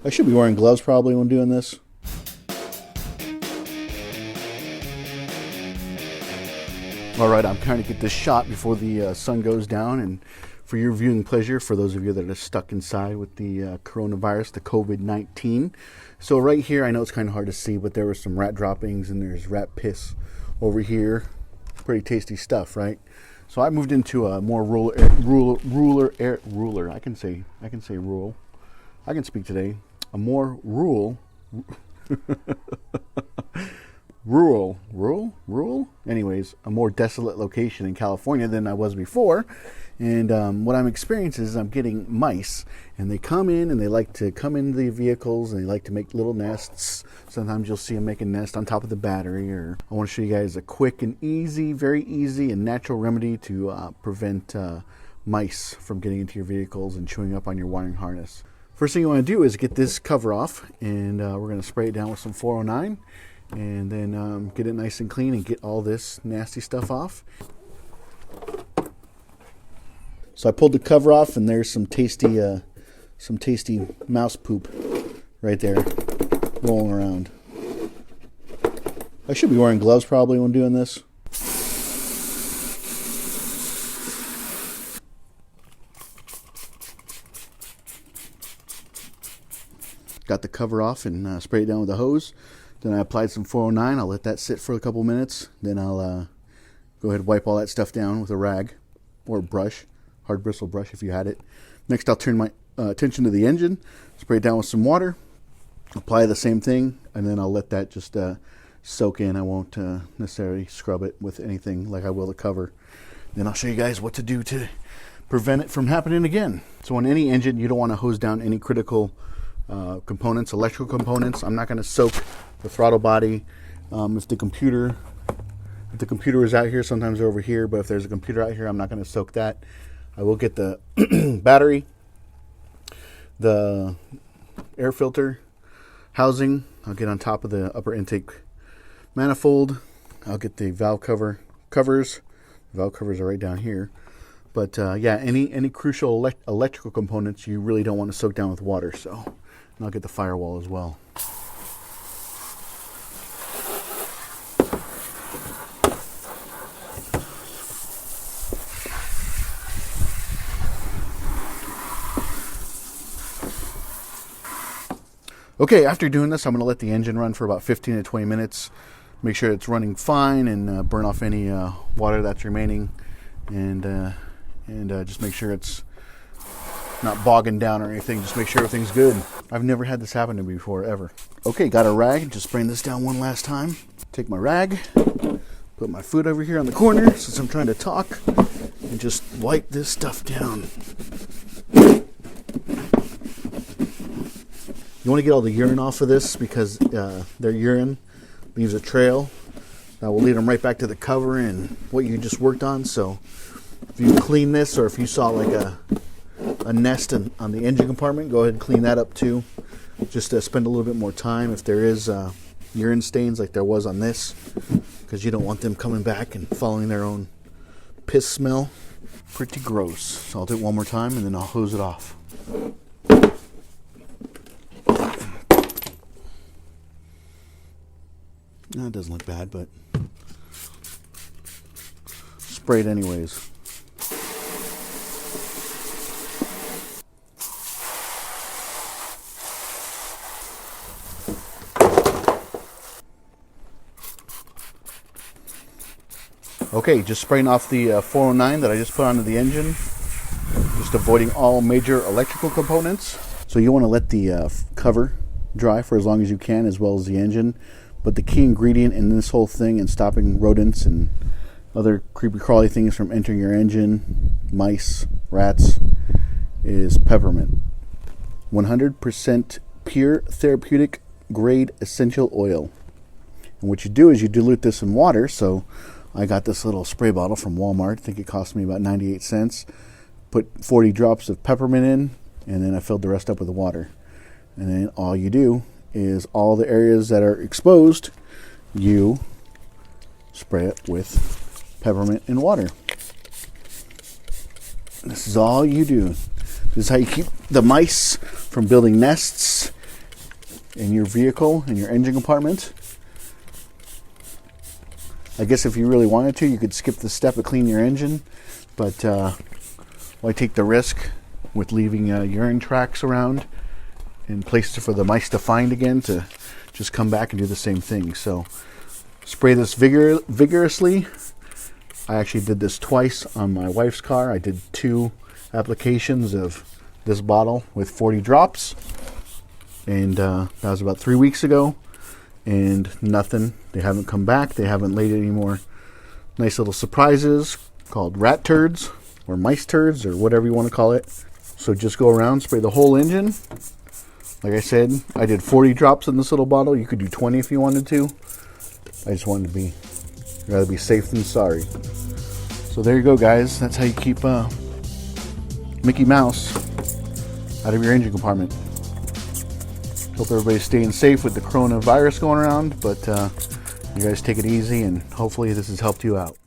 I should be wearing gloves probably when doing this. Alright, I'm trying to get this shot before the sun goes down, and for your viewing pleasure, for those of you that are stuck inside with the coronavirus, the COVID-19. So right here, I know it's kind of hard to see, but there were some rat droppings and there's rat piss over here. Pretty tasty stuff, right? So I moved into a more rural. I can say rural. I can speak today. A more rural. rural. Anyways, a more desolate location in California than I was before. And what I'm experiencing is I'm getting mice, and they come in and they like to come into the vehicles and they like to make little nests. Sometimes you'll see them make a nest on top of the battery. Or I want to show you guys a quick and easy, very easy and natural remedy to prevent mice from getting into your vehicles and chewing up on your wiring harness. First thing you want to do is get this cover off, and we're going to spray it down with some 409, and then get it nice and clean and get all this nasty stuff off. So I pulled the cover off, and there's some tasty mouse poop right there rolling around. I should be wearing gloves probably when doing this. Got the cover off and sprayed it down with a hose. Then I applied some 409. I'll let that sit for a couple minutes. Then I'll go ahead and wipe all that stuff down with a rag or a brush, hard bristle brush if you had it. Next, I'll turn my attention to the engine, spray it down with some water, apply the same thing, and then I'll let that just soak in. I won't necessarily scrub it with anything like I will the cover. Then I'll show you guys what to do to prevent it from happening again. So on any engine, you don't want to hose down any critical components, electrical components. I'm not going to soak the throttle body. If the computer is out here, sometimes they're over here, but if there's a computer out here, I'm not going to soak that. I will get the battery, the air filter housing. I'll get on top of the upper intake manifold. I'll get the valve covers. The valve covers are right down here. But yeah, any crucial electrical components you really don't want to soak down with water. So, and I'll get the firewall as well. Okay, after doing this, I'm going to let the engine run for about 15 to 20 minutes. Make sure it's running fine and burn off any water that's remaining. And just make sure it's not bogging down or anything. Just make sure everything's good. I've never had this happen to me before, ever. Okay, got a rag. Just spraying this down one last time. Take my rag, put my foot over here on the corner since I'm trying to talk, and just wipe this stuff down. You want to get all the urine off of this because their urine leaves a trail that will lead them right back to the cover and what you just worked on. So if you clean this, or if you saw like a nest on the engine compartment, go ahead and clean that up too. Just to spend a little bit more time if there is urine stains like there was on this, because you don't want them coming back and following their own piss smell. Pretty gross. So I'll do it one more time and then I'll hose it off. No, it doesn't look bad, but spray it anyways. Okay, just spraying off the 409 that I just put onto the engine, just avoiding all major electrical components. So you want to let the cover dry for as long as you can, as well as the engine. But the key ingredient in this whole thing and stopping rodents and other creepy crawly things from entering your engine, mice, rats, is peppermint. 100% pure therapeutic grade essential oil. And what you do is you dilute this in water. So I got this little spray bottle from Walmart. I think it cost me about 98 cents. Put 40 drops of peppermint in, and then I filled the rest up with the water. And then all you do is all the areas that are exposed, you spray it with peppermint and water. This is all you do. This is how you keep the mice from building nests in your vehicle, in your engine compartment. I guess if you really wanted to, you could skip the step of cleaning your engine, but why take the risk with leaving urine tracks around and places for the mice to find again to just come back and do the same thing. So spray this vigorously. I actually did this twice on my wife's car. I did 2 applications of this bottle with 40 drops, and that was about 3 weeks ago, and nothing. They haven't come back. They haven't laid any more nice little surprises called rat turds or mice turds or whatever you want to call it. So just go around, spray the whole engine. Like I said, I did 40 drops in this little bottle. You could do 20 if you wanted to. I just wanted to be, rather be safe than sorry. So there you go, guys. That's how you keep Mickey Mouse out of your engine compartment. Hope everybody's staying safe with the coronavirus going around, but you guys take it easy, and hopefully this has helped you out.